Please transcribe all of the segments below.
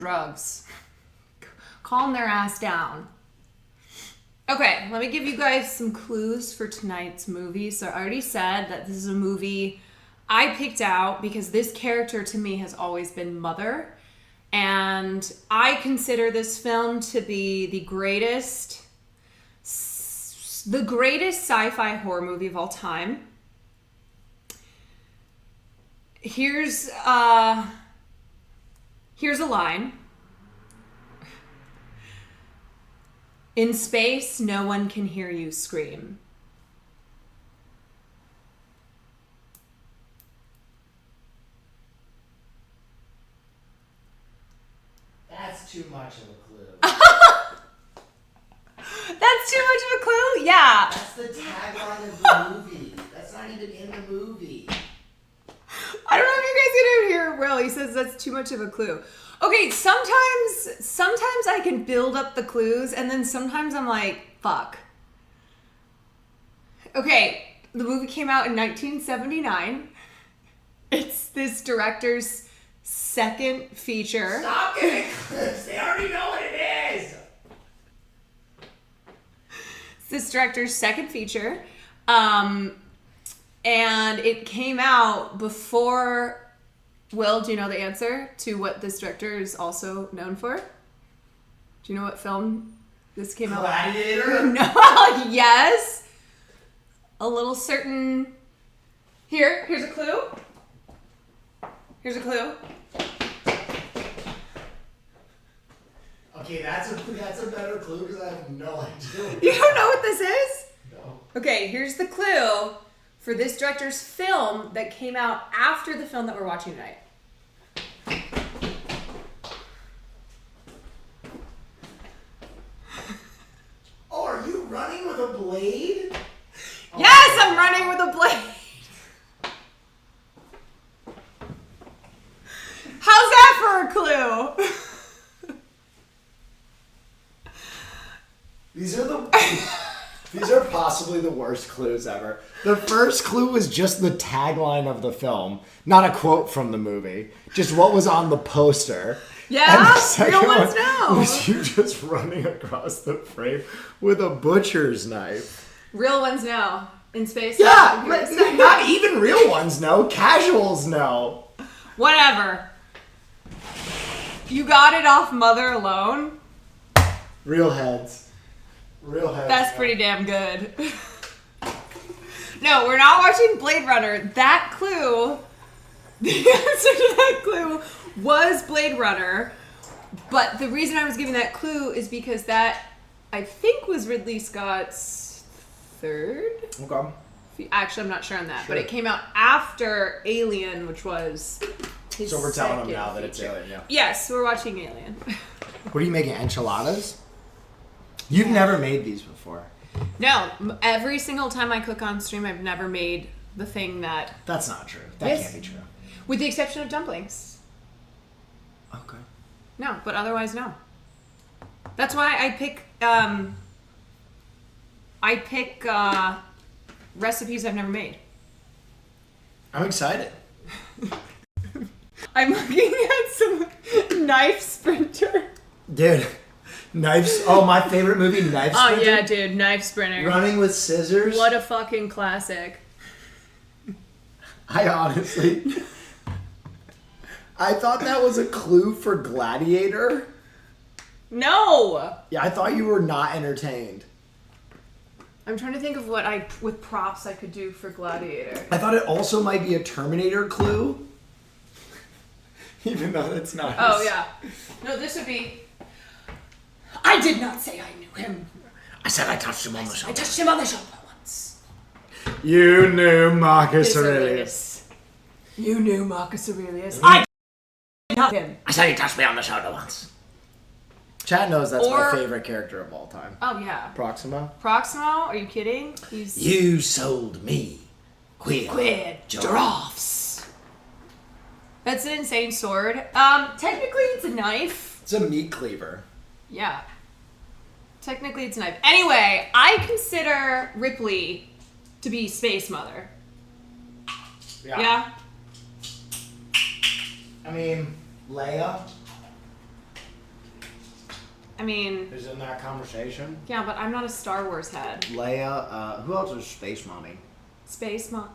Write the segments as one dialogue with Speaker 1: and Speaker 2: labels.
Speaker 1: drugs. Calm their ass down. Okay, let me give you guys some clues for tonight's movie. So I already said that this is a movie I picked out because this character to me has always been Mother. And I consider this film to be the greatest sci-fi horror movie of all time. Here's a line. In space, no one can hear you scream.
Speaker 2: That's too much of a clue.
Speaker 1: That's too much of a clue? Yeah.
Speaker 2: That's the tagline of the movie. That's not even in the movie.
Speaker 1: I don't know if you guys can hear Will. He says that's too much of a clue. Okay, sometimes I can build up the clues, and then sometimes I'm like, fuck. Okay, the movie came out in 1979. It's this director's second feature.
Speaker 2: Stop giving clues. They already know what it is.
Speaker 1: It's this director's second feature. And it came out before... Will, do you know the answer to what this director is also known for? Do you know what film this came out?
Speaker 2: Gladiator?
Speaker 1: No, yes. A little certain... Here's a clue. Here's a clue.
Speaker 2: Okay, that's a better clue because I have no idea.
Speaker 1: You don't know what this is?
Speaker 2: No.
Speaker 1: Okay, here's the clue for this director's film that came out after the film that we're watching tonight.
Speaker 2: Oh, are you running with a blade?
Speaker 1: Yes, I'm running with a blade. How's that for a clue?
Speaker 2: These are possibly the worst clues ever. The first clue was just the tagline of the film, not a quote from the movie. Just what was on the poster.
Speaker 1: Yeah,
Speaker 2: and
Speaker 1: real ones know.
Speaker 2: Was you just running across the frame with a butcher's knife?
Speaker 1: Real ones know. In space.
Speaker 2: Yeah, not even real ones know. Casuals know.
Speaker 1: Whatever. You got it off Mother alone?
Speaker 2: Real heads. Real heads.
Speaker 1: That's pretty damn good. No, we're not watching Blade Runner. That clue, the answer to that clue was Blade Runner. But the reason I was giving that clue is because that, I think, was Ridley Scott's third?
Speaker 2: Okay.
Speaker 1: Actually, I'm not sure on that.
Speaker 2: Sure.
Speaker 1: But it came out after Alien, which was his
Speaker 2: So we're telling them
Speaker 1: second
Speaker 2: now that it's
Speaker 1: feature.
Speaker 2: Alien, yeah.
Speaker 1: Yes, we're watching Alien.
Speaker 2: What are you making, enchiladas? You've never made these before.
Speaker 1: No, every single time I cook on stream, I've never made the thing that...
Speaker 2: That's not true. That
Speaker 1: Yes.
Speaker 2: can't be true.
Speaker 1: With the exception of dumplings.
Speaker 2: Okay.
Speaker 1: No, but otherwise, no. That's why I pick recipes I've never made.
Speaker 2: I'm excited.
Speaker 1: I'm looking at some Knife Sprinter.
Speaker 2: Dude, Knives. Oh, my favorite movie, Knife Sprinter.
Speaker 1: Oh yeah, dude, Knife Sprinter.
Speaker 2: Running with scissors.
Speaker 1: What a fucking classic.
Speaker 2: I honestly... I thought that was a clue for Gladiator.
Speaker 1: No!
Speaker 2: Yeah, I thought you were not entertained.
Speaker 1: I'm trying to think of what with props I could do for Gladiator.
Speaker 2: I thought it also might be a Terminator clue. Even though it's not.
Speaker 1: Oh yeah. No, this would be... I did not say I knew him.
Speaker 2: I said I touched him on the
Speaker 1: I
Speaker 2: shoulder.
Speaker 1: touched him on the shoulder once.
Speaker 2: You knew Marcus Aurelius.
Speaker 1: You knew Marcus Aurelius. I did not him.
Speaker 2: I said you touched me on the shoulder once. Chat knows that's
Speaker 1: Or-
Speaker 2: my favorite character of all time.
Speaker 1: Oh yeah.
Speaker 2: Proxima.
Speaker 1: Proximo? Are you kidding? He's
Speaker 2: You sold me.
Speaker 1: Quid giraffes. That's an insane sword. Technically it's a knife.
Speaker 2: It's a meat cleaver.
Speaker 1: Yeah. Technically it's a knife. Anyway, I consider Ripley to be Space Mother. Yeah?
Speaker 2: I mean, Leia.
Speaker 1: I mean...
Speaker 2: Is in that conversation?
Speaker 1: Yeah, but I'm not a Star Wars head.
Speaker 2: Leia, who else is Space Mommy?
Speaker 1: Space Mom.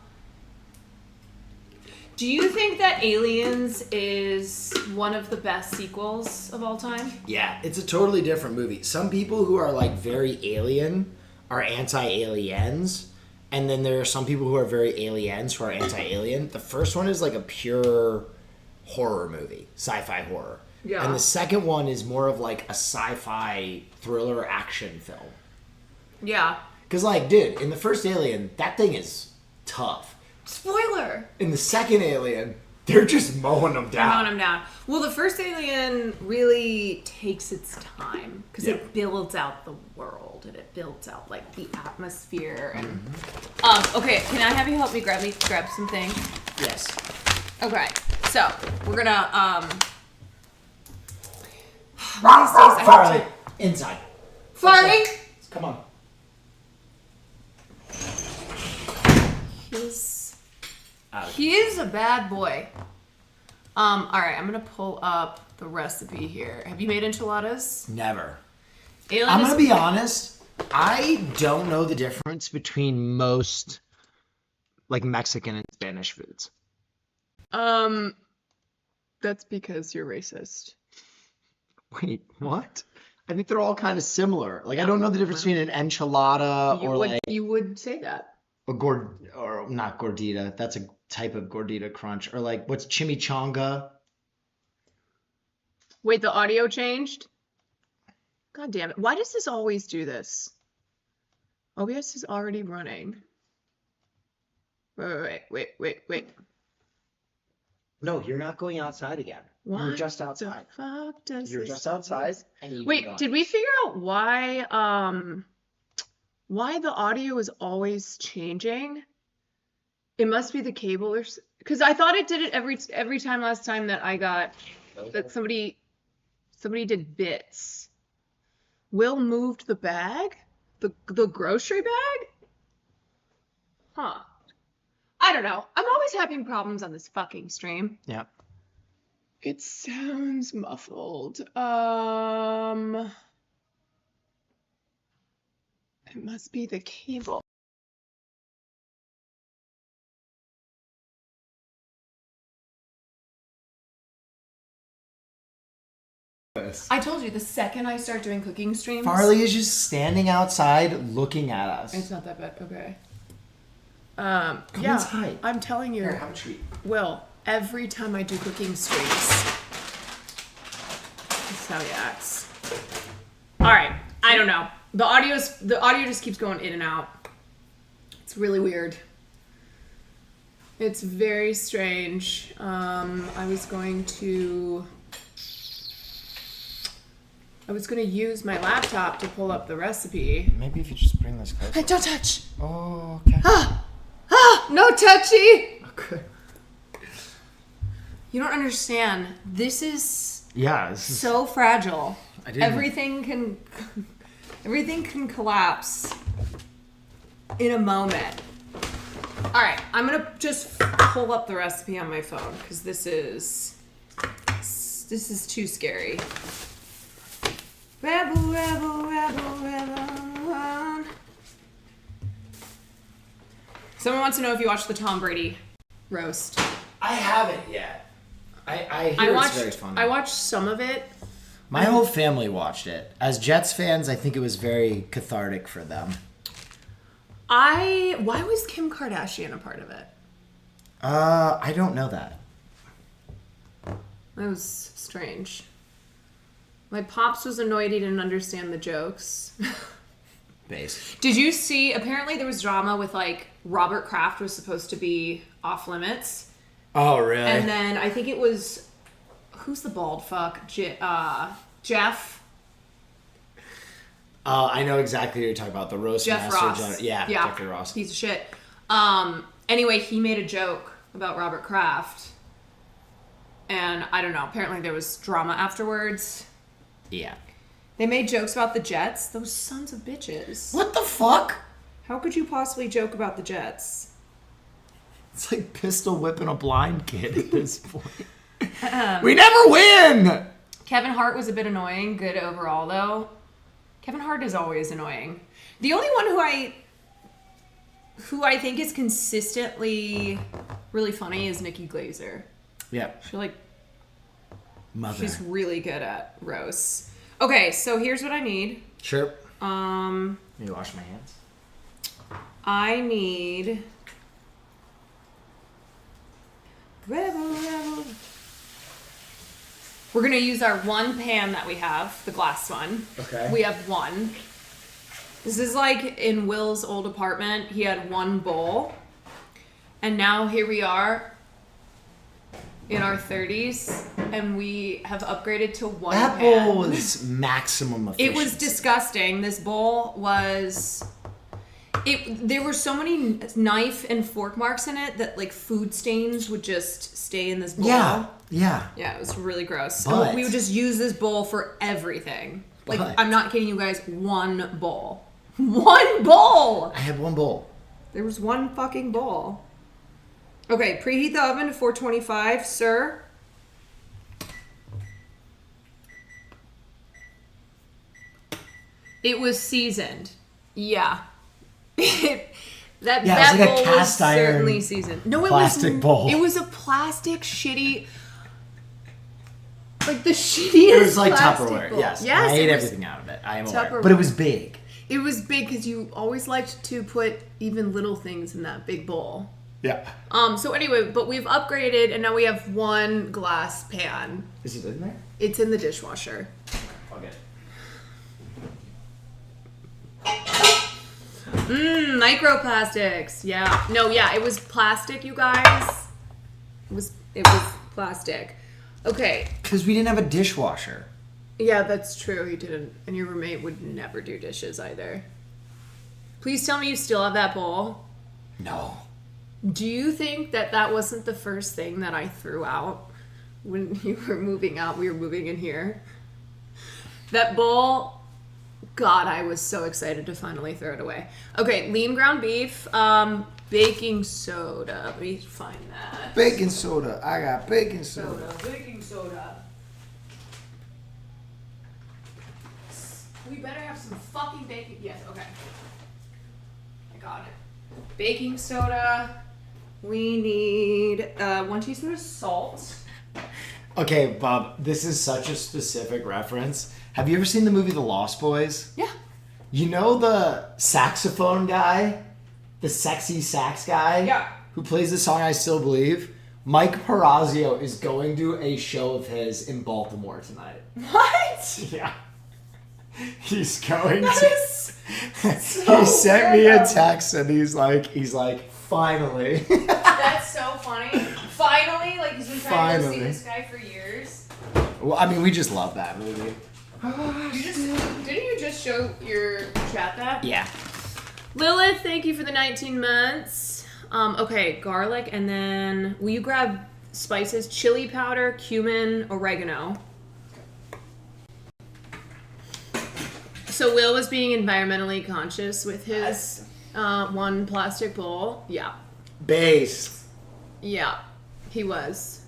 Speaker 1: Do you think that Aliens is one of the best sequels of all time?
Speaker 2: Yeah, it's a totally different movie. Some people who are like very alien are anti-aliens, and then there are some people who are very aliens who are anti-alien. The first one is like a pure horror movie, sci-fi horror.
Speaker 1: Yeah.
Speaker 2: And the second one is more of like a sci-fi thriller action film.
Speaker 1: Yeah.
Speaker 2: Because like, dude, in the first Alien, that thing is tough.
Speaker 1: Spoiler!
Speaker 2: In the second Alien, they're just mowing them down.
Speaker 1: Mowing them down. Well, the first Alien really takes its time because it builds out the world and it builds out like the atmosphere and. Okay, can I have you help me grab some things?
Speaker 2: Yes.
Speaker 1: Okay, so we're gonna
Speaker 2: Farley, inside.
Speaker 1: Farley,
Speaker 2: Come on.
Speaker 1: He is a bad boy. All right, I'm gonna pull up the recipe here. Have you made enchiladas?
Speaker 2: Never.
Speaker 1: Alien
Speaker 2: I'm gonna be honest. I don't know the difference between most like Mexican and Spanish foods.
Speaker 1: That's because you're racist.
Speaker 2: Wait, what? I think they're all kind of similar. Like I don't know the difference between an enchilada
Speaker 1: You would say that.
Speaker 2: or not gordita. That's a type of gordita crunch. Or like what's chimichanga?
Speaker 1: Wait, the audio changed? God damn it. Why does this always do this? OBS is already running. Wait.
Speaker 2: No, you're not going outside again.
Speaker 1: What
Speaker 2: You're just outside.
Speaker 1: the fuck does
Speaker 2: You're
Speaker 1: this
Speaker 2: just outside. And
Speaker 1: Wait, did we figure out why the audio is always changing? It must be the cable or because I thought it did it every time last time that I got that somebody did bits. Will moved the bag? The grocery bag? Huh. I don't know. I'm always having problems on this fucking stream.
Speaker 2: Yeah.
Speaker 1: It sounds muffled. It must be the cable. I told you, the second I start doing cooking streams...
Speaker 2: Farley is just standing outside looking at us.
Speaker 1: It's not that bad. Okay.
Speaker 2: Come inside.
Speaker 1: I'm telling you.
Speaker 2: Here, have a treat.
Speaker 1: Will, every time I do cooking streams, this is how he acts. All right. I don't know. The audio just keeps going in and out. It's really weird. It's very strange. I was going to use my laptop to pull up the recipe.
Speaker 2: Maybe if you just bring this closer.
Speaker 1: Hey, don't touch!
Speaker 2: Oh, okay.
Speaker 1: No touchy!
Speaker 2: Okay.
Speaker 1: You don't understand. This is
Speaker 2: This is
Speaker 1: so fragile.
Speaker 2: I didn't.
Speaker 1: Everything can collapse in a moment. All right, I'm gonna just pull up the recipe on my phone because this is too scary. Rebel, rebel, rebel, rebel. Someone wants to know if you watched the Tom Brady roast.
Speaker 2: I haven't yet. I hear it's very funny.
Speaker 1: I watched some of it.
Speaker 2: My whole family watched it. As Jets fans, I think it was very cathartic for them.
Speaker 1: Why was Kim Kardashian a part of it?
Speaker 2: I don't know that.
Speaker 1: That was strange. My pops was annoyed he didn't understand the jokes.
Speaker 2: Base.
Speaker 1: Did you see, apparently there was drama with like Robert Kraft was supposed to be off limits.
Speaker 2: Oh, really?
Speaker 1: And then I think it was, who's the bald fuck? Jeff.
Speaker 2: I know exactly who you're talking about. The roast
Speaker 1: Jeff
Speaker 2: master.
Speaker 1: Ross.
Speaker 2: Yeah, Jeffrey Ross.
Speaker 1: Piece of shit. Anyway, he made a joke about Robert Kraft. And I don't know, apparently there was drama afterwards.
Speaker 2: Yeah.
Speaker 1: They made jokes about the Jets. Those sons of bitches.
Speaker 2: What the fuck?
Speaker 1: How could you possibly joke about the Jets?
Speaker 2: It's like pistol whipping a blind kid at this point. We never win!
Speaker 1: Kevin Hart was a bit annoying. Good overall, though. Kevin Hart is always annoying. The only one who I think is consistently really funny is Nikki Glazer.
Speaker 2: Yeah.
Speaker 1: She's really good at roasts. Okay, so here's what I need.
Speaker 2: Sure. Let me wash my hands.
Speaker 1: I need... We're going to use our one pan that we have, the glass one.
Speaker 2: Okay.
Speaker 1: We have one. This is like in Will's old apartment. He had one bowl. And now here we are in our 30s, and we have upgraded to one
Speaker 2: that
Speaker 1: pan.
Speaker 2: That bowl was maximum efficiency.
Speaker 1: It was disgusting. This bowl was... There were so many knife and fork marks in it that like food stains would just stay in this bowl.
Speaker 2: Yeah.
Speaker 1: Yeah, it was really gross.
Speaker 2: But,
Speaker 1: so we would just use this bowl for everything. Like, I'm not kidding you guys, one bowl. One bowl!
Speaker 2: I had one bowl.
Speaker 1: There was one fucking bowl. Okay, preheat the oven to 425, sir. It was seasoned. Yeah. that
Speaker 2: it was like
Speaker 1: bowl
Speaker 2: a cast
Speaker 1: was
Speaker 2: iron
Speaker 1: certainly seasoned. No,
Speaker 2: plastic bowl.
Speaker 1: It was a plastic shitty, like the shittiest.
Speaker 2: It was like
Speaker 1: plastic
Speaker 2: Tupperware.
Speaker 1: bowl.
Speaker 2: Yes,
Speaker 1: yes,
Speaker 2: I ate everything out of it. I am aware, but it was big.
Speaker 1: It was big because you always liked to put even little things in that big bowl.
Speaker 2: Yeah.
Speaker 1: So anyway, but we've upgraded and now we have one glass pan.
Speaker 2: Is it in there?
Speaker 1: It's in the dishwasher.
Speaker 2: I'll get it.
Speaker 1: Microplastics. Yeah. No, yeah, it was plastic, you guys. It was plastic. Okay.
Speaker 2: Because we didn't have a dishwasher.
Speaker 1: Yeah, that's true. You didn't. And your roommate would never do dishes either. Please tell me you still have that bowl.
Speaker 2: No.
Speaker 1: Do you think that wasn't the first thing that I threw out when you were moving out? We were moving in here. That bowl, God, I was so excited to finally throw it away. Okay, lean ground beef, baking soda. Let me find that.
Speaker 2: Baking soda. I got baking soda.
Speaker 1: Baking soda. We better have some fucking baking. Yes, okay. I got it. Baking soda. We need 1 teaspoon of salt.
Speaker 2: Okay, Bob, this is such a specific reference. Have you ever seen the movie The Lost Boys?
Speaker 1: Yeah.
Speaker 2: You know the saxophone guy? The sexy sax guy?
Speaker 1: Yeah.
Speaker 2: Who plays the song I Still Believe? Mike Perazio is going to a show of his in Baltimore tonight.
Speaker 1: What?
Speaker 2: Yeah. He's going
Speaker 1: That
Speaker 2: to...
Speaker 1: is
Speaker 2: He sent me a text and he's like, finally.
Speaker 1: That's so funny. Finally, like he's been trying to see this guy for years.
Speaker 2: Well, I mean, we just love that movie.
Speaker 1: Didn't you just show your chat that?
Speaker 2: Yeah.
Speaker 1: Lilith, thank you for the 19 months. Okay, garlic, and then will you grab spices? Chili powder, cumin, oregano. So Will was being environmentally conscious with his one plastic bowl. Yeah.
Speaker 2: Base.
Speaker 1: Yeah, he was.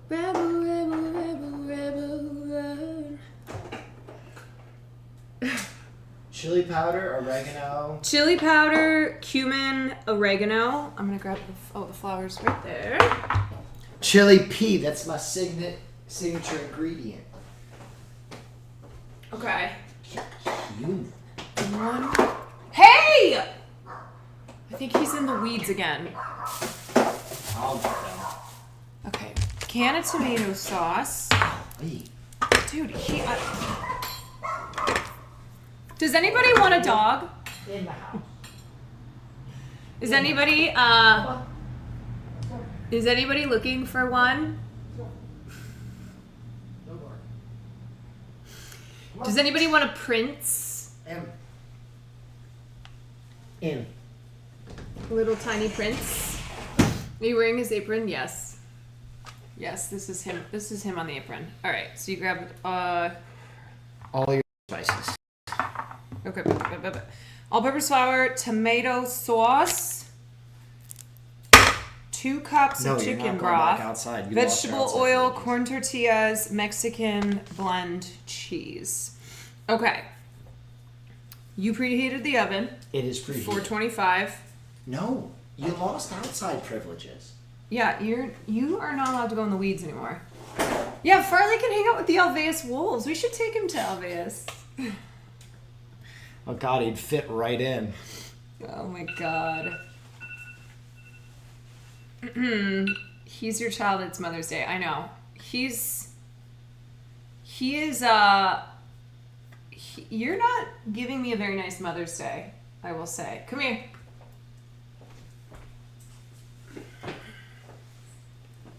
Speaker 1: Rebel, rebel, rebel, rebel, rebel.
Speaker 2: Chili powder, oregano.
Speaker 1: Chili powder, cumin, oregano. I'm gonna grab the flowers right there.
Speaker 2: Chili pea, that's my signature ingredient.
Speaker 1: Okay.
Speaker 2: You.
Speaker 1: Hey! I think he's in the weeds again.
Speaker 2: I'll get them.
Speaker 1: Okay. Can of tomato sauce.
Speaker 2: Wait.
Speaker 1: Dude, does anybody want a dog?
Speaker 2: In the house.
Speaker 1: Is anybody looking for one? Does anybody want a prince?
Speaker 2: In.
Speaker 1: Little tiny prince. Are you wearing his apron? Yes. Yes, this is him. This is him on the apron. All right, so you grab
Speaker 2: All your spices.
Speaker 1: okay, all-purpose flour, tomato sauce, 2 cups
Speaker 2: No,
Speaker 1: of
Speaker 2: you're
Speaker 1: chicken
Speaker 2: not going back
Speaker 1: broth,
Speaker 2: outside. You lost your
Speaker 1: vegetable
Speaker 2: outside
Speaker 1: oil,
Speaker 2: privileges.
Speaker 1: corn tortillas, Mexican blend cheese. Okay. You preheated the oven.
Speaker 2: It is preheated.
Speaker 1: 425.
Speaker 2: No, you lost outside privileges.
Speaker 1: Yeah, you are not allowed to go in the weeds anymore. Yeah, Farley can hang out with the Alveus wolves. We should take him to Alveus.
Speaker 2: Oh God, he'd fit right in.
Speaker 1: Oh my God. He's your child. It's Mother's Day. I know. You're not giving me a very nice Mother's Day, I will say. Come here.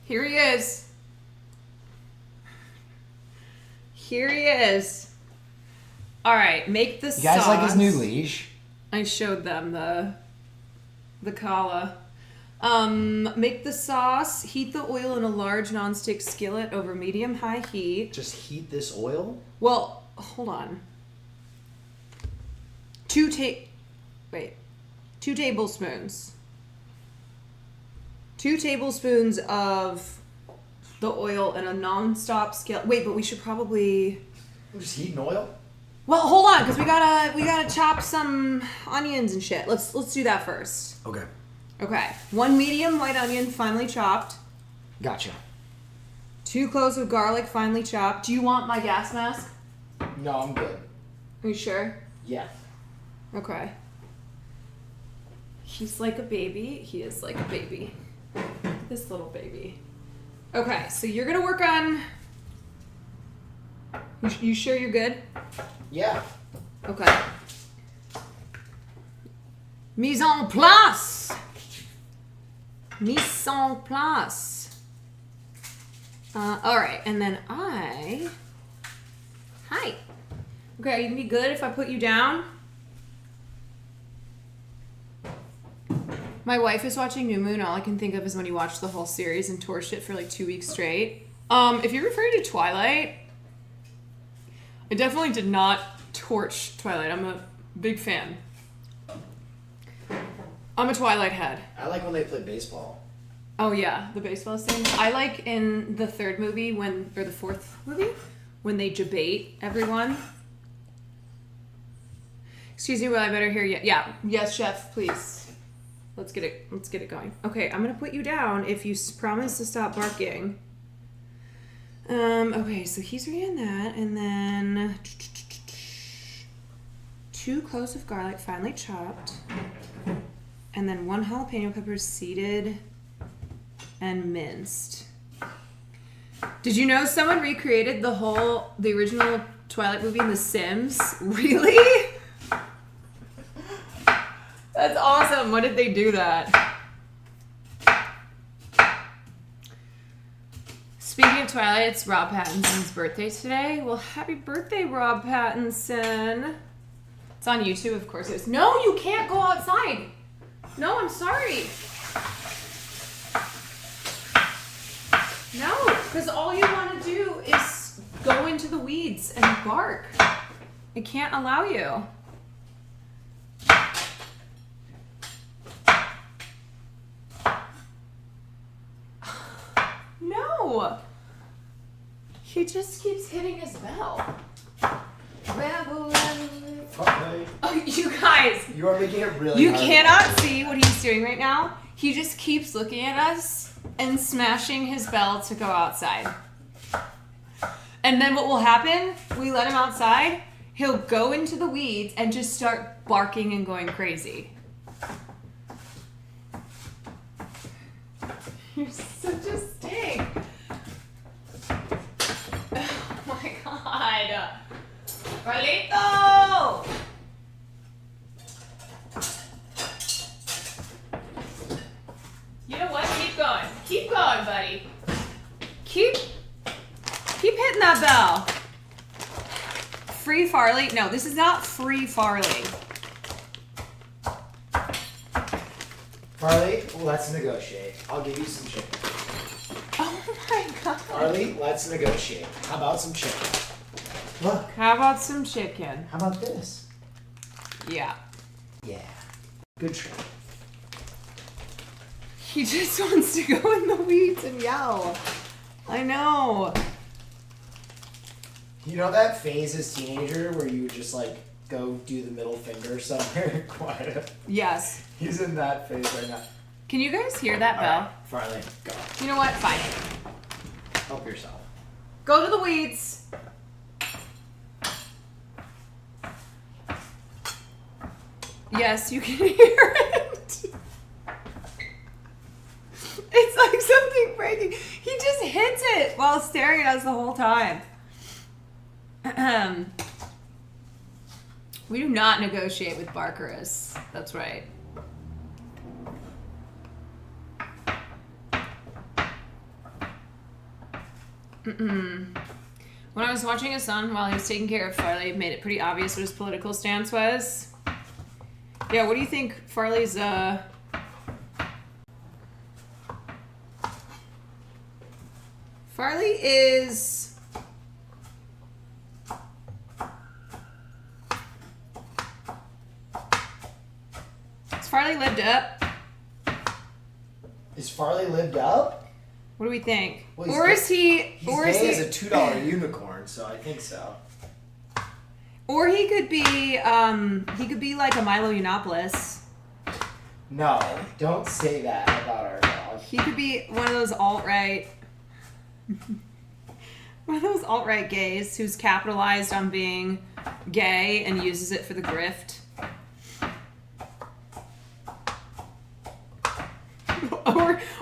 Speaker 1: Here he is. Here he is. All right, make the sauce.
Speaker 2: You guys like his new leash?
Speaker 1: I showed them the kala. Make the sauce. Heat the oil in a large nonstick skillet over medium-high heat.
Speaker 2: Just heat this oil?
Speaker 1: Well, hold on. 2 tablespoons. 2 tablespoons of the oil in a non-stop skillet. Wait, but we should probably...
Speaker 2: Just heating oil?
Speaker 1: Well, hold on, because we gotta chop some onions and shit. Let's do that first.
Speaker 2: Okay.
Speaker 1: Okay. 1 medium white onion, finely chopped.
Speaker 2: Gotcha.
Speaker 1: 2 cloves of garlic, finely chopped. Do you want my gas mask?
Speaker 2: No, I'm good.
Speaker 1: Are you sure?
Speaker 2: Yeah.
Speaker 1: Okay. He's like a baby. He is like a baby. This little baby. Okay, so you're gonna work on... You sure you're good?
Speaker 2: Yeah.
Speaker 1: Okay. Mise en place! Mise en place. Alright, and then Hi. Okay, are you gonna be good if I put you down? My wife is watching New Moon. All I can think of is when you watched the whole series and torched it for like 2 weeks straight. If you're referring to Twilight, I definitely did not torch Twilight. I'm a big fan. I'm a Twilight head.
Speaker 2: I like when they play baseball.
Speaker 1: Oh yeah, the baseball scene. I like in the 3rd movie or the 4th movie when they debate everyone. Excuse me, well I better hear you. Yeah, yes, chef, please. Let's get it going. Okay, I'm gonna put you down if you promise to stop barking. Okay, so he's reading that, and then 2 cloves of garlic, finely chopped, and then 1 jalapeno pepper seeded and minced. Did you know someone recreated the original Twilight movie in The Sims? Really? That's awesome. When did they do that? Speaking of Twilight, it's Rob Pattinson's birthday today. Well, happy birthday, Rob Pattinson. It's on YouTube, of course it is. No, you can't go outside. No, I'm sorry. No, because all you want to do is go into the weeds and bark. I can't allow you. No. He just keeps hitting his bell.
Speaker 2: Okay.
Speaker 1: Oh, you guys.
Speaker 2: You are making it really
Speaker 1: You
Speaker 2: hard.
Speaker 1: cannot see what he's doing right now. He just keeps looking at us and smashing his bell to go outside. And then what will happen? We let him outside. He'll go into the weeds and just start barking and going crazy. You're such a stink. Oh my god. Carlito! You know what? Keep going. Keep going, buddy. Keep hitting that bell. Free Farley? No, this is not free Farley.
Speaker 2: Farley, let's negotiate. I'll give you some chicken.
Speaker 1: Oh my god.
Speaker 2: Farley, let's negotiate. How about some chicken? Look.
Speaker 1: How about some chicken?
Speaker 2: How about this?
Speaker 1: Yeah.
Speaker 2: Yeah. Good try.
Speaker 1: He just wants to go in the weeds and yell. I know.
Speaker 2: You know that phase as teenager where you would just like go do the middle finger somewhere quiet?
Speaker 1: Yes.
Speaker 2: He's in that phase right now.
Speaker 1: Can you guys hear that bell?
Speaker 2: Right, Farley, go.
Speaker 1: You know what? Fine.
Speaker 2: Help yourself.
Speaker 1: Go to the weeds. Yes, you can hear it. It's like something breaking. He just hits it while staring at us the whole time. We do not negotiate with Barkerus. That's right. When I was watching his son while he was taking care of Farley, it made it pretty obvious what his political stance was. Yeah, what do you think Farley's, Farley is... Has Farley lived up?
Speaker 2: Is Farley lived up?
Speaker 1: What do we think?
Speaker 2: Well,
Speaker 1: or is he...
Speaker 2: He's
Speaker 1: or is
Speaker 2: gay
Speaker 1: he...
Speaker 2: as a $2 unicorn, so I think so.
Speaker 1: Or he could be like a Milo Yiannopoulos.
Speaker 2: No, don't say that about our dog.
Speaker 1: He could be one of those alt-right... one of those alt-right gays who's capitalized on being gay and uses it for the grift.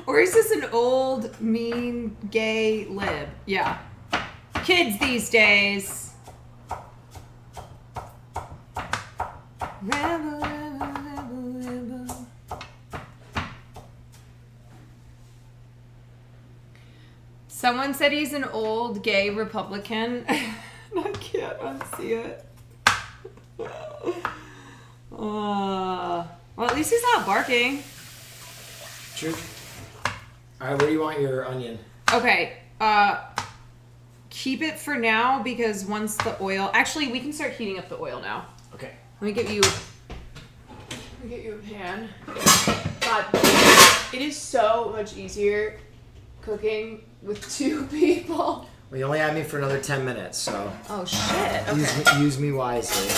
Speaker 1: Or is this an old, mean, gay lib? Yeah. Kids these days. Rebel, rebel, rebel, rebel. Someone said he's an old, gay Republican. I can't unsee it. Well, at least he's not barking.
Speaker 2: True. Alright, where do you want your onion?
Speaker 1: Okay, keep it for now because once the oil... Actually, we can start heating up the oil now.
Speaker 2: Okay.
Speaker 1: Let me get you a pan. God, it is so much easier cooking with 2 people.
Speaker 2: Well, you only had me for another 10 minutes, so...
Speaker 1: Oh, shit. Okay.
Speaker 2: Use me wisely.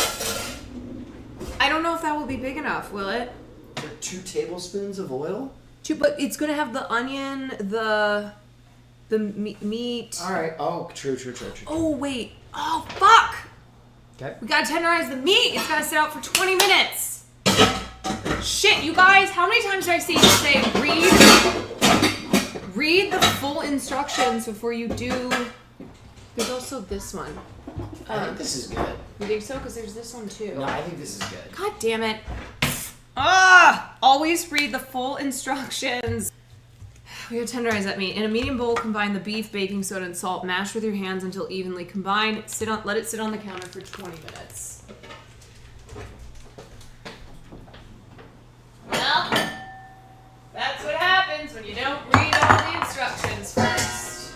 Speaker 1: I don't know if that will be big enough, will it?
Speaker 2: 2 tablespoons of oil?
Speaker 1: 2, but it's going to have the onion, the meat.
Speaker 2: All right. Oh, true.
Speaker 1: Oh, wait. Oh, fuck.
Speaker 2: Okay.
Speaker 1: We got to tenderize the meat. It's got to sit out for 20 minutes. Shit, you guys. How many times did I see you say read the full instructions before you do... There's also this one.
Speaker 2: I think this is good.
Speaker 1: You think so? Because there's this one, too.
Speaker 2: No, I think this is good.
Speaker 1: God damn it. Always read the full instructions. We gotta tenderize that meat. In a medium bowl, combine the beef, baking soda, and salt. Mash with your hands until evenly combined. Let it sit on the counter for 20 minutes. Well, that's what happens when you don't read all the instructions first.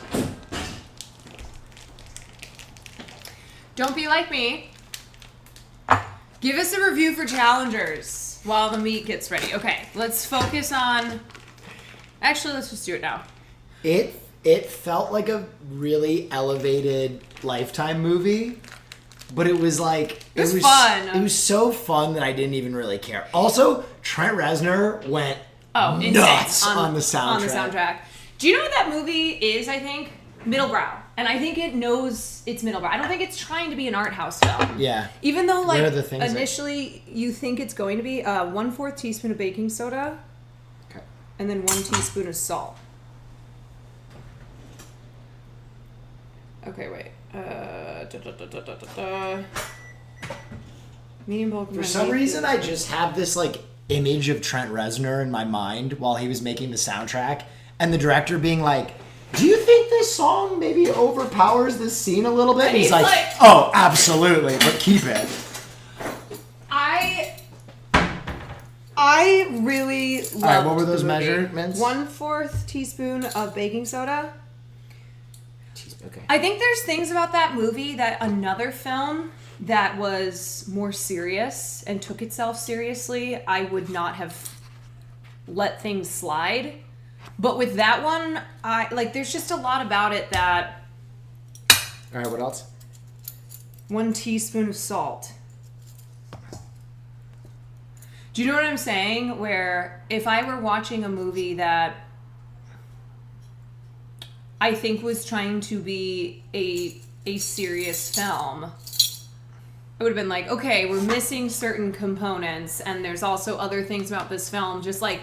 Speaker 1: Don't be like me. Give us a review for challengers while the meat gets ready. Okay, let's focus on... Actually, let's just do it now.
Speaker 2: It felt like a really elevated Lifetime movie, but it was like...
Speaker 1: It was fun.
Speaker 2: It was so fun that I didn't even really care. Also, Trent Reznor went nuts on the soundtrack.
Speaker 1: Do you know what that movie is, I think? Middlebrow. And I think it knows it's middlebrow. I don't think it's trying to be an art house film.
Speaker 2: Yeah.
Speaker 1: Even though, like, initially you think it's going to be 1/4 teaspoon of baking soda.
Speaker 2: Okay.
Speaker 1: And then 1 teaspoon of salt. Okay, wait. Medium bulk.
Speaker 2: For some reason, I just have this, like, image of Trent Reznor in my mind while he was making the soundtrack. And the director being like... Do you think this song maybe overpowers this scene a little bit? And he's like, oh, absolutely, but keep it.
Speaker 1: I really loved. All right,
Speaker 2: what were those measurements?
Speaker 1: 1/4 teaspoon of baking soda.
Speaker 2: Okay.
Speaker 1: I think there's things about that movie that another film that was more serious and took itself seriously, I would not have let things slide. But with that one, there's just a lot about it that...
Speaker 2: All right, what else?
Speaker 1: 1 teaspoon of salt. Do you know what I'm saying? Where if I were watching a movie that I think was trying to be a serious film, I would have been like, okay, we're missing certain components, and there's also other things about this film, just like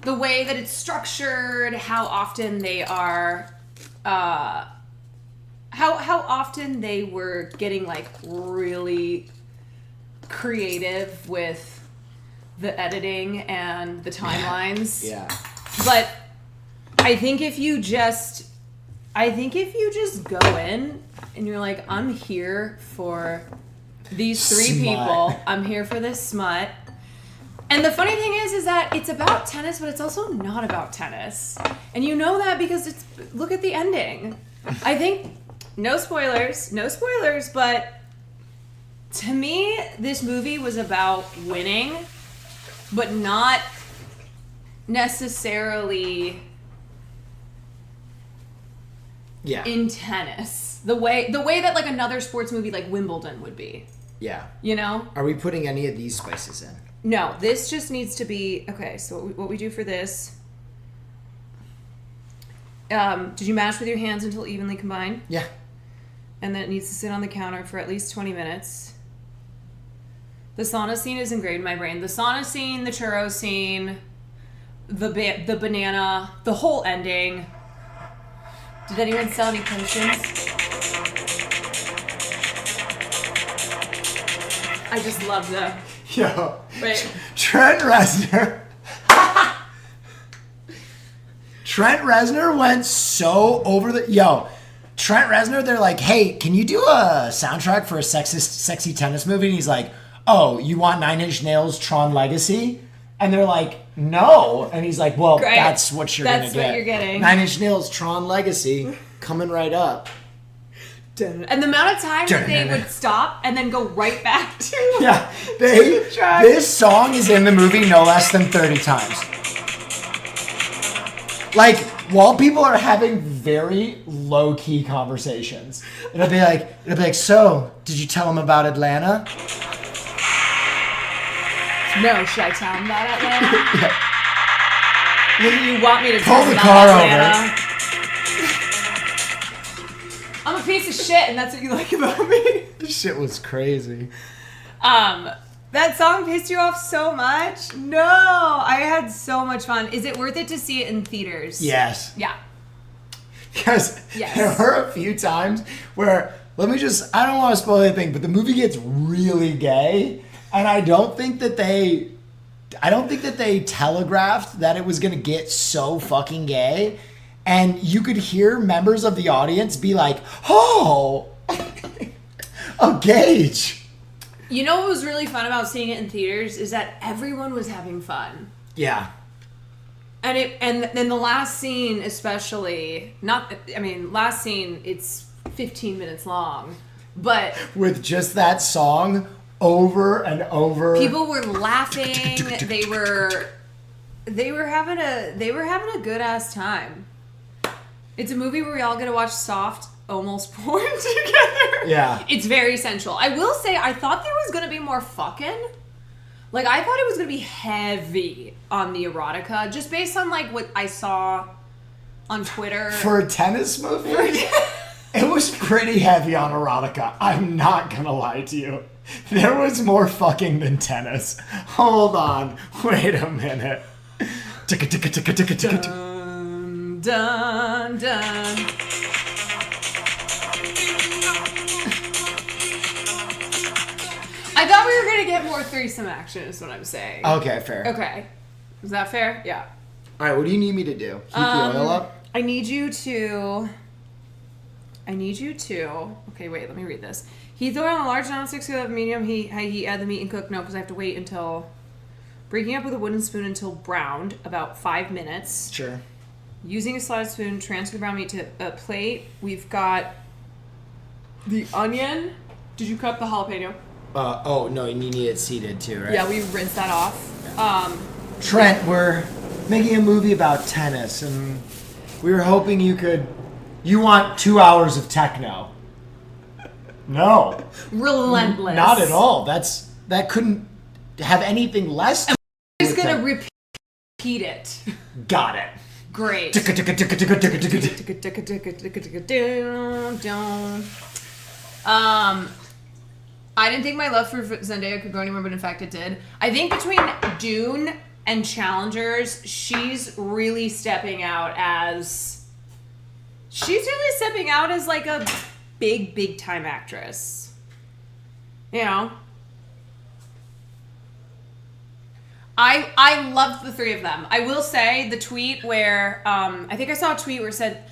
Speaker 1: the way that it's structured, how often they are, how often they were getting like really creative with the editing and the timelines.
Speaker 2: Yeah.
Speaker 1: But I think if you just go in and you're like, I'm here for these 3 people. I'm here for this smut. And the funny thing is that it's about tennis, but it's also not about tennis. And you know that because look at the ending. I think, no spoilers, but to me, this movie was about winning, but not necessarily in tennis. The way that like another sports movie like Wimbledon would be.
Speaker 2: Yeah.
Speaker 1: You know?
Speaker 2: Are we putting any of these spices in?
Speaker 1: No, this just needs to be... Okay, so what we do for this... did you mash with your hands until evenly combined?
Speaker 2: Yeah.
Speaker 1: And then it needs to sit on the counter for at least 20 minutes. The sauna scene is engraved in my brain. The sauna scene, the churro scene, the banana, the whole ending. Did anyone sell any potions? I just love the...
Speaker 2: Yo.
Speaker 1: Wait.
Speaker 2: Trent Reznor. Trent Reznor went so over the... Yo. Trent Reznor, they're like, hey, can you do a soundtrack for a sexy tennis movie? And he's like, oh, you want 9 Inch Nails Tron Legacy? And they're like, no. And he's like, well,
Speaker 1: Great.
Speaker 2: That's what you're going to get.
Speaker 1: That's what you're getting.
Speaker 2: 9 Inch Nails Tron Legacy coming right up.
Speaker 1: And the amount of time that they would stop and then go right back to...
Speaker 2: Yeah. This song is in the movie no less than 30 times. Like, while people are having very low-key conversations, it'll be like, so, did you tell them about Atlanta?
Speaker 1: No, should I tell them about Atlanta?
Speaker 2: Yeah.
Speaker 1: When you want me to
Speaker 2: Pull
Speaker 1: tell them
Speaker 2: the
Speaker 1: about
Speaker 2: car
Speaker 1: Atlanta?
Speaker 2: over.
Speaker 1: I'm a piece of shit, and that's what you like about me.
Speaker 2: This shit was crazy.
Speaker 1: That song pissed you off so much? No, I had so much fun. Is it worth it to see it in theaters?
Speaker 2: Yes.
Speaker 1: Yeah.
Speaker 2: Because there were a few times where, I don't want to spoil anything, but the movie gets really gay, and I don't think that they telegraphed that it was going to get so fucking gay, and you could hear members of the audience be like, oh, a Gage.
Speaker 1: You know what was really fun about seeing it in theaters is that everyone was having fun.
Speaker 2: Yeah.
Speaker 1: And then the last scene especially, last scene, it's 15 minutes long, but...
Speaker 2: With just that song over and over.
Speaker 1: People were laughing, they were having a good ass time. It's a movie where we all get to watch soft, almost porn together.
Speaker 2: Yeah.
Speaker 1: It's very sensual. I will say, I thought there was going to be more fucking. Like, I thought it was going to be heavy on the erotica, just based on, like, what I saw on Twitter.
Speaker 2: For a tennis movie, it was pretty heavy on erotica. I'm not going to lie to you. There was more fucking than tennis. Hold on. Wait a minute. Ticka, ticka, ticka, ticka, ticka, ticka.
Speaker 1: Dun, dun. I thought we were going to get more threesome action is what I'm saying.
Speaker 2: Okay, fair.
Speaker 1: Okay. Is that fair? Yeah.
Speaker 2: All right, what do you need me to do? Heat the oil up?
Speaker 1: I need you to... Okay, wait, let me read this. Heat the oil on a large non-stick skillet of medium heat, high heat, add the meat and cook. No, because I have to wait until... Breaking up with a wooden spoon until browned, about 5 minutes. Sure. Using a slotted spoon, transfer the brown meat to a plate. We've got the onion. Did you cut the jalapeno?
Speaker 2: Oh, no, you need it seeded too, right?
Speaker 1: Yeah, we rinsed that off.
Speaker 2: Trent, making a movie about tennis, and we were hoping you want 2 hours of techno. No.
Speaker 1: Relentless.
Speaker 2: Not at all. That couldn't have anything less.
Speaker 1: I'm just going to repeat it.
Speaker 2: Got it.
Speaker 1: Great. I didn't think my love for Zendaya could go anywhere, but in fact it did. I think between Dune and Challengers, she's really stepping out as like a big time actress. You know? I loved the three of them. I will say the tweet where, I think I saw a tweet where it said,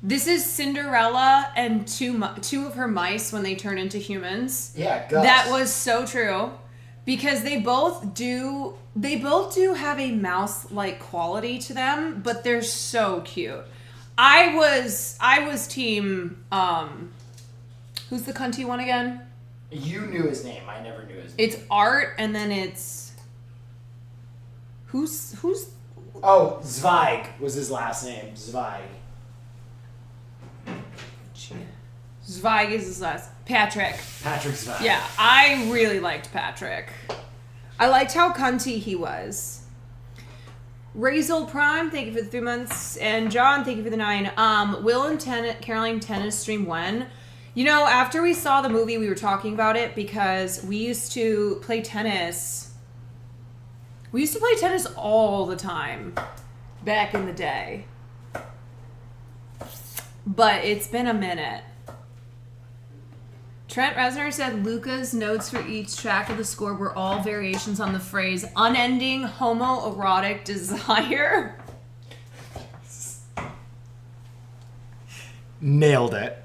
Speaker 1: this is Cinderella and two of her mice when they turn into humans.
Speaker 2: Yeah, Gus.
Speaker 1: That was so true. Because they both do have a mouse-like quality to them, but they're so cute. I was team, who's the cunty one again?
Speaker 2: You knew his name. I never knew his name.
Speaker 1: It's Art, and then it's... Who's...
Speaker 2: Oh, Zweig was his last name. Zweig.
Speaker 1: Zweig is his last... Patrick
Speaker 2: Zweig.
Speaker 1: Yeah, I really liked Patrick. I liked how cunty he was. Razel Prime, thank you for the 3 months. And John, thank you for the 9. Will and Caroline Tennis stream when? You know, after we saw the movie, we were talking about it because we used to play tennis. We used to play tennis all the time back in the day. But it's been a minute. Trent Reznor said Luca's notes for each track of the score were all variations on the phrase unending homoerotic desire.
Speaker 2: Nailed it.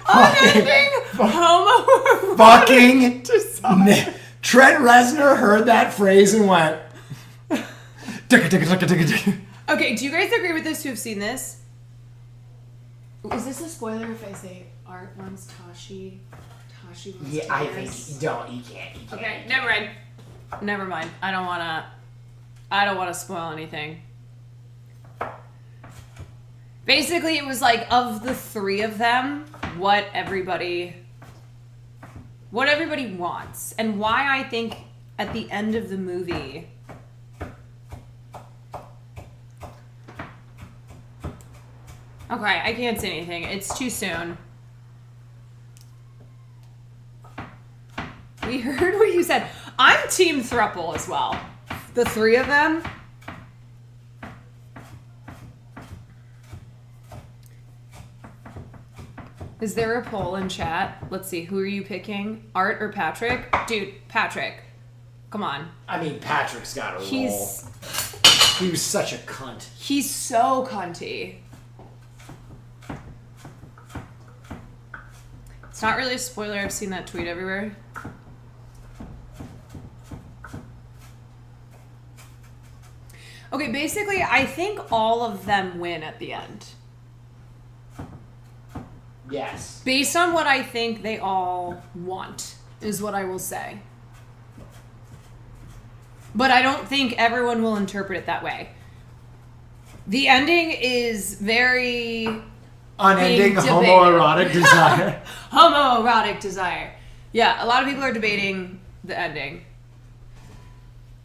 Speaker 1: Unending homoerotic
Speaker 2: Fucking
Speaker 1: desire.
Speaker 2: Trent Reznor heard that phrase and went.
Speaker 1: Okay, do you guys agree with this who have seen this? Is this a spoiler if I say Art wants Tashi? Tashi wants
Speaker 2: Yeah, I think
Speaker 1: tennis?
Speaker 2: you can't.
Speaker 1: Okay, never mind. I don't wanna spoil anything. Basically, it was like of the three of them, what everybody wants, and why I think at the end of the movie. Okay, I can't say anything. It's too soon. We heard what you said. I'm Team Thruple as well. The three of them. Is there a poll in chat? Let's see. Who are you picking? Art or Patrick? Dude, Patrick. Come on.
Speaker 2: I mean, Patrick's got a roll. He was such a cunt.
Speaker 1: He's so cunty. It's not really a spoiler. I've seen that tweet everywhere. Okay, basically, I think all of them win at the end.
Speaker 2: Yes.
Speaker 1: Based on what I think they all want, is what I will say. But I don't think everyone will interpret it that way. The ending is very...
Speaker 2: Unending homoerotic desire.
Speaker 1: Homoerotic desire. Yeah, a lot of people are debating the ending.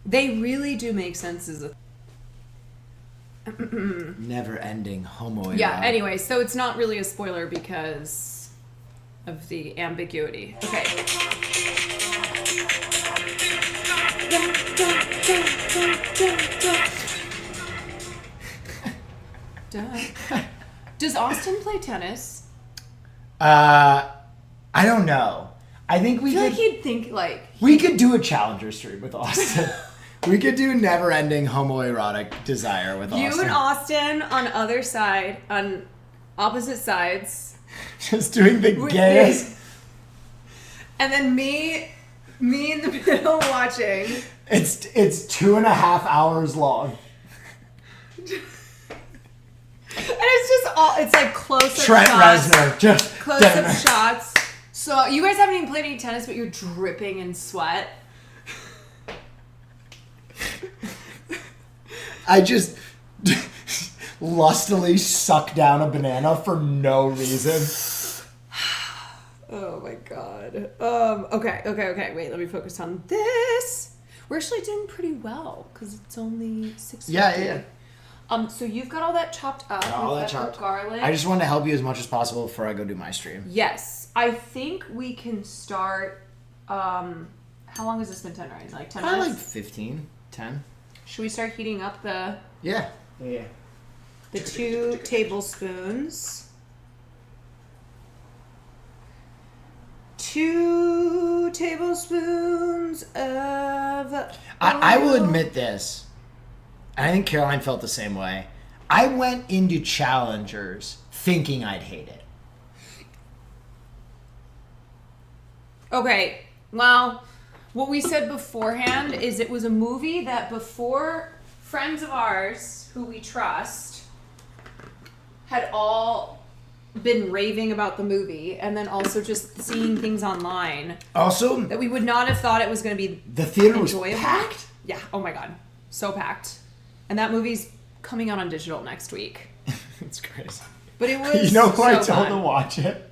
Speaker 1: They really do make sense as a...
Speaker 2: Never-ending homoerotic.
Speaker 1: Yeah, anyway, so it's not really a spoiler because of the ambiguity. Okay. Does Austin play tennis?
Speaker 2: I don't know. I think we
Speaker 1: I feel
Speaker 2: could...
Speaker 1: like he'd think like...
Speaker 2: We could do a Challenger stream with Austin. We could do never-ending homoerotic desire with Austin.
Speaker 1: You and Austin on opposite sides.
Speaker 2: Just doing the gayest.
Speaker 1: And then me in the middle watching.
Speaker 2: It's 2.5 hours long.
Speaker 1: And it's like close-up
Speaker 2: Trent
Speaker 1: shots.
Speaker 2: Reznor. Just
Speaker 1: Close-up shots. So you guys haven't even played any tennis, but you're dripping in sweat.
Speaker 2: I just lustily suck down a banana for no reason.
Speaker 1: Oh my god. Okay. Wait, let me focus on this. We're actually doing pretty well because it's only 6:50.
Speaker 2: Yeah.
Speaker 1: So you've got all that chopped up.
Speaker 2: All that chopped.
Speaker 1: Garlic.
Speaker 2: I just wanted to help you as much as possible before I go do my stream.
Speaker 1: Yes, I think we can start. How long has this been tenderizing? Like 10 minutes?
Speaker 2: Like 15, 10.
Speaker 1: Should we start heating up the
Speaker 2: Yeah.
Speaker 1: 2 tablespoons? 2 tablespoons of.
Speaker 2: I will admit this. And I think Caroline felt the same way. I went into Challengers thinking I'd hate it.
Speaker 1: Okay, well, what we said beforehand is it was a movie that before friends of ours who we trust had all been raving about the movie, and then also just seeing things online
Speaker 2: Also,
Speaker 1: that we would not have thought it was going to be
Speaker 2: the theater
Speaker 1: enjoyable.
Speaker 2: was packed.
Speaker 1: Yeah, oh my god, so packed. And that movie's coming out on digital next week.
Speaker 2: It's crazy.
Speaker 1: But it was
Speaker 2: You know who I
Speaker 1: so
Speaker 2: told
Speaker 1: fun.
Speaker 2: to watch it?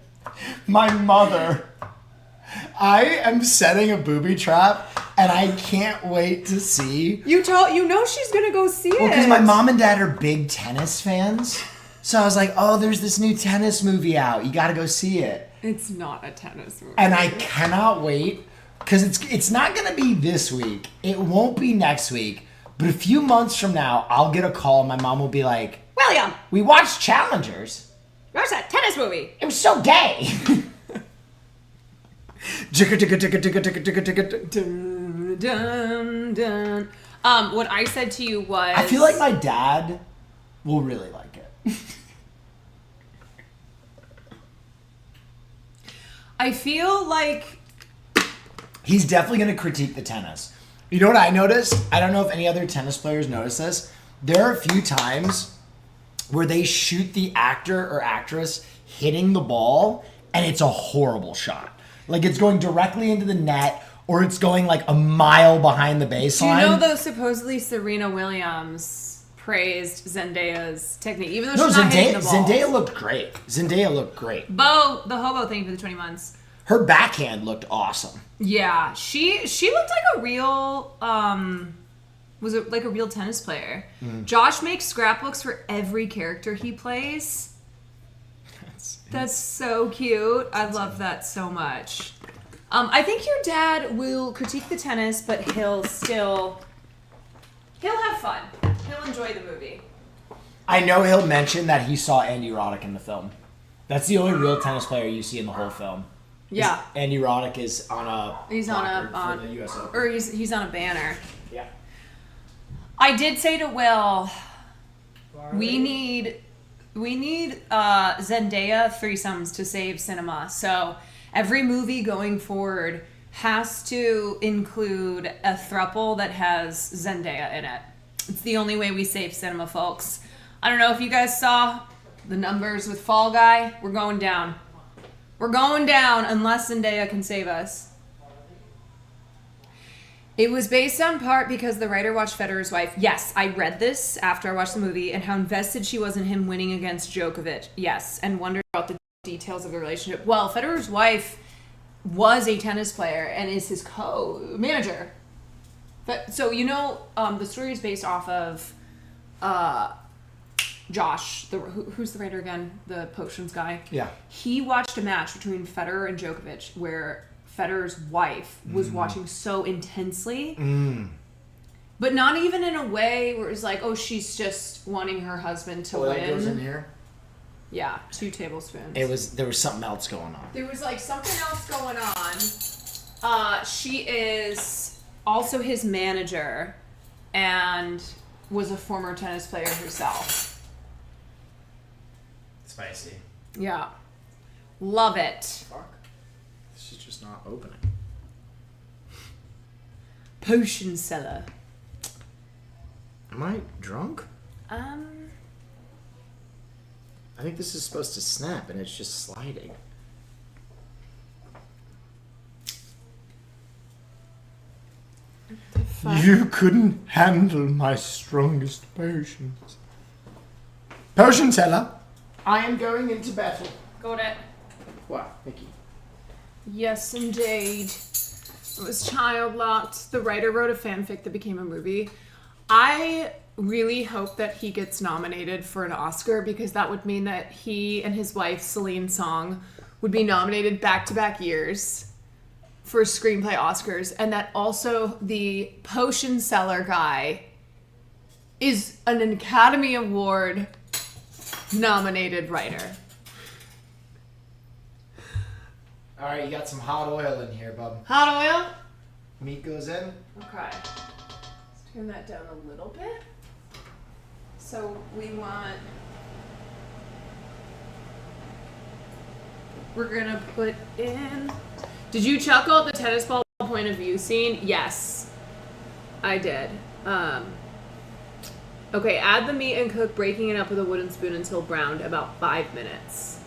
Speaker 2: My mother. I am setting a booby trap, and I can't wait to see.
Speaker 1: You know she's gonna go see it.
Speaker 2: Well, because my mom and dad are big tennis fans. So I was like, oh, there's this new tennis movie out. You got to go see it.
Speaker 1: It's not a tennis movie.
Speaker 2: And I cannot wait, because it's not going to be this week. It won't be next week. But a few months from now, I'll get a call, and my mom will be like,
Speaker 1: William,
Speaker 2: we watched Challengers.
Speaker 1: where's that tennis movie?
Speaker 2: It was so gay.
Speaker 1: Dun, dun, dun. What I said to you was...
Speaker 2: I feel like my dad will really like it.
Speaker 1: I feel like...
Speaker 2: He's definitely going to critique the tennis. You know what I noticed? I don't know if any other tennis players notice this. There are a few times where they shoot the actor or actress hitting the ball, and it's a horrible shot. Like, it's going directly into the net, or it's going like a mile behind the baseline.
Speaker 1: Do you know, though, supposedly Serena Williams praised Zendaya's technique, even though she's not hitting the ball.
Speaker 2: Zendaya looked great.
Speaker 1: Bo, the hobo thing for the 20 months.
Speaker 2: Her backhand looked awesome.
Speaker 1: Yeah, she looked like a real was it like a real tennis player. Josh makes scrapbooks for every character he plays. That's so cute. I love that so much. I think your dad will critique the tennis, but he'll have fun. He'll enjoy the movie.
Speaker 2: I know he'll mention that he saw Andy Roddick in the film. That's the only real tennis player you see in the whole film.
Speaker 1: Yeah,
Speaker 2: Andy Roddick is on a placard for the US Open.
Speaker 1: or he's on a banner.
Speaker 2: Yeah.
Speaker 1: I did say to Will, we need Zendaya threesomes to save cinema. So every movie going forward has to include a throuple that has Zendaya in it. It's the only way we save cinema, folks. I don't know if you guys saw the numbers with Fall Guy. We're going down. We're going down unless Zendaya can save us. It was based on part because the writer watched Federer's wife. Yes, I read this after I watched the movie and how invested she was in him winning against Djokovic. Yes, and wondered about the details of the relationship. Well, Federer's wife was a tennis player and is his co-manager. But so the story is based off of Josh, who's the writer again? The potions guy.
Speaker 2: Yeah.
Speaker 1: He watched a match between Federer and Djokovic where Federer's wife was watching so intensely, but not even in a way where it was like, oh, she's just wanting her husband to win.
Speaker 2: Goes in here.
Speaker 1: Yeah, 2 tablespoons.
Speaker 2: There was something else going on.
Speaker 1: There was like something else going on. She is also his manager and was a former tennis player herself.
Speaker 2: Spicy.
Speaker 1: Yeah. Love it.
Speaker 2: Fuck. This is just not opening.
Speaker 1: Potion seller.
Speaker 2: Am I drunk?
Speaker 1: I
Speaker 2: I think this is supposed to snap and it's just sliding.
Speaker 1: The
Speaker 2: You couldn't handle my strongest potions. Potion teller, I am going into battle.
Speaker 1: Got it.
Speaker 2: Wow, Mickey.
Speaker 1: Yes, indeed. It was child locked. The writer wrote a fanfic that became a movie. I really hope that he gets nominated for an Oscar because that would mean that he and his wife, Celine Song, would be nominated back-to-back years for screenplay Oscars, and that also the potion seller guy is an Academy Award nominated writer.
Speaker 2: All right, you got some hot oil in here, bub.
Speaker 1: Hot oil?
Speaker 2: Meat goes in.
Speaker 1: Okay. Let's turn that down a little bit. So we're gonna put in. Did you chuckle at the tennis ball point of view scene? Yes, I did. Okay, add the meat and cook, breaking it up with a wooden spoon until browned, about 5 minutes.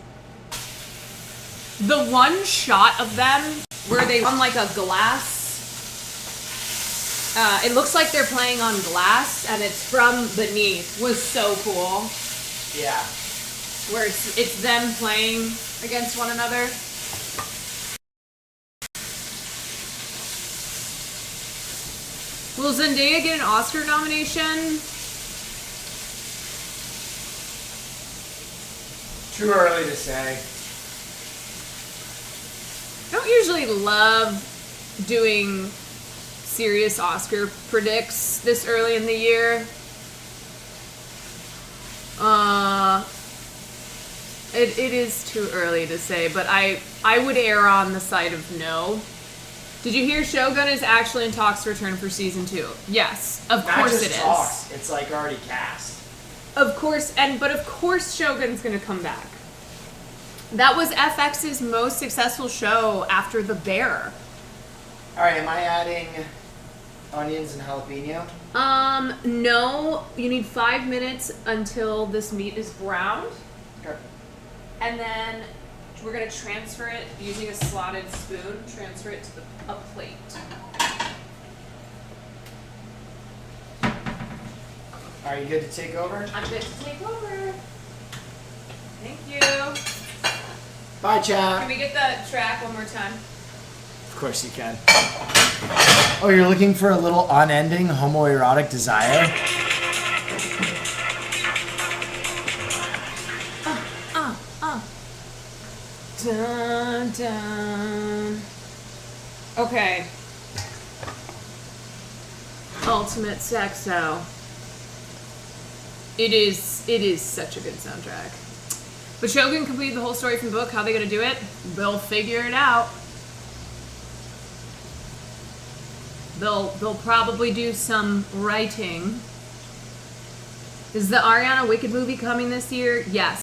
Speaker 1: The one shot of them where they on like a glass, it looks like they're playing on glass and it's from beneath, was so cool.
Speaker 2: Yeah.
Speaker 1: Where it's them playing against one another. Will Zendaya get an Oscar nomination?
Speaker 2: Too early to say.
Speaker 1: I don't usually love doing serious Oscar predicts this early in the year. It is too early to say, but I would err on the side of no. Did you hear Shogun is actually in talks to return for season 2? Yes, of course it is.
Speaker 2: Talks. It's like already cast.
Speaker 1: Of course, but of course Shogun's gonna come back. That was FX's most successful show after The Bear.
Speaker 2: All right, am I adding onions and jalapeno?
Speaker 1: No. You need 5 minutes until this meat is browned.
Speaker 2: Okay.
Speaker 1: And then we're going to transfer it using a slotted spoon. Transfer it to a plate.
Speaker 2: Are you good to take over?
Speaker 1: I'm good to take over. Thank you.
Speaker 2: Bye, chat.
Speaker 1: Can we get the track one more time?
Speaker 2: Of course you can. Oh, you're looking for a little unending homoerotic desire?
Speaker 1: Dun, dun. Okay. Ultimate Sexo. It is such a good soundtrack. But Shogun completed the whole story from the book. How are they gonna do it? They'll figure it out. They'll probably do some writing. Is the Ariana Wicked movie coming this year? Yes.